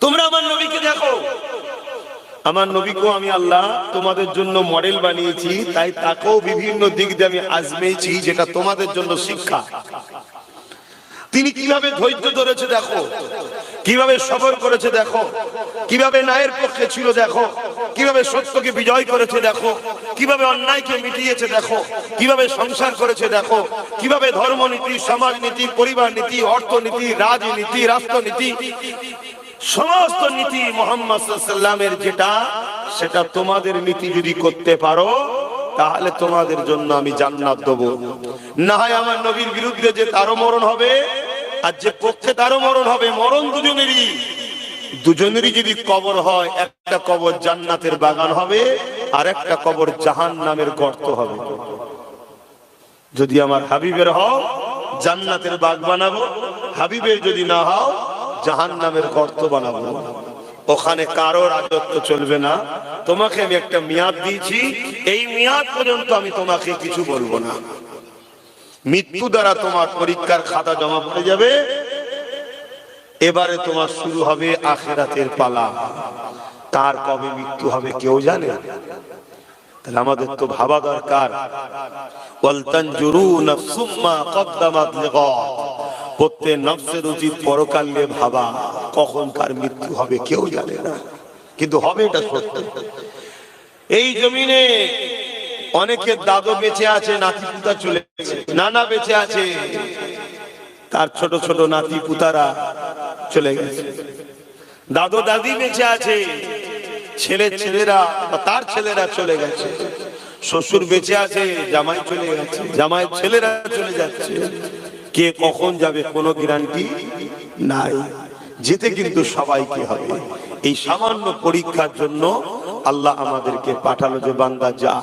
তোমরা আমার নবীকে দেখো, আমার নবীকেও আমি আল্লাহ তোমাদের জন্য মডেল বানিয়েছি, তাই তাকেও বিভিন্ন দিক দিয়ে আমি আজমেইছি, যেটা তোমাদের জন্য শিক্ষা। তিনি কিভাবে ধৈর্য ধরেছে দেখো, কিভাবে সবর করেছে দেখো, কিভাবে ন্যায়ের পক্ষে ছিল দেখো, কিভাবে সত্যকে বিজয় করেছে দেখো, কিভাবে অন্যায়কে মিটিয়েছে দেখো, কিভাবে সংসার করেছে দেখো, কিভাবে ধর্মনীতি, সমাজনীতি, পরিবার নীতি, অর্থনীতি, রাজনীতি, রাষ্ট্রনীতি, সমস্ত নীতি মুহাম্মদ সাল্লাল্লাহু আলাইহি ওয়াসাল্লামের যেটা, সেটা তোমাদের নীতি যদি করতে পারো তাহলে তোমাদের জন্য আমি জান্নাত দেব। না হয় আমার নবীর বিরুদ্ধে যে তারও মরণ হবে, আর যে পক্ষে তারও মরণ হবে। মরণ দুজনেরই যদি কবর হয়, একটা কবর জান্নাতের বাগান হবে আর একটা কবর জাহান্নামের গর্ত হবে। যদি আমার হাবিবের হও জান্নাতের বাগ বানাবো, হাবিবের যদি না হও জাহান্নামের গর্ত বানাবো। ওখানে কারো রাজত্ব চলবে না। তোমাকে আমি একটা মেয়াদ দিয়েছি, এই মেয়াদ পর্যন্ত আমি তোমাকে কিছু বলবো না। মৃত্যু দ্বারা তোমার পরীক্ষার খাতা জমা পড়ে যাবে, এবারে তোমার শুরু হবে আখিরাতের পালা। কার কবে মৃত্যু হবে কেউ জানে? তাহলে আমাদের তো ভাবা দরকার, ওয়াল তানজুরু নাফসুম মা কদ্দামাত লিগাদ। প্রত্যেক নফসের উচিত পরকাল নিয়ে ভাবা, কখন কার মৃত্যু হবে কেউ জানে না, কিন্তু হবে এটা সত্য। এই জমিনে অনেকের দাদু বেঁচে আছে, নাতি পুতা চলে গেছে, নানা বেঁচে আছে, তার ছোট ছোট নাতি পুতারা চলে গেছে। দাদু দাদি বেঁচে আছে, ছেলেরা বা তার ছেলেরা চলে গেছে। শ্বশুর বেঁচে আছে, জামাই চলে গেছে, জামাইয়ের ছেলেরা চলে যাচ্ছে। কে কখন যাবে কোনো গ্যারান্টি নাই। যেতে কিন্তু সবাইকে হবে। এই সামান্য পরীক্ষার জন্য আল্লাহ আমাদেরকে পাঠালো যে বান্দা যা।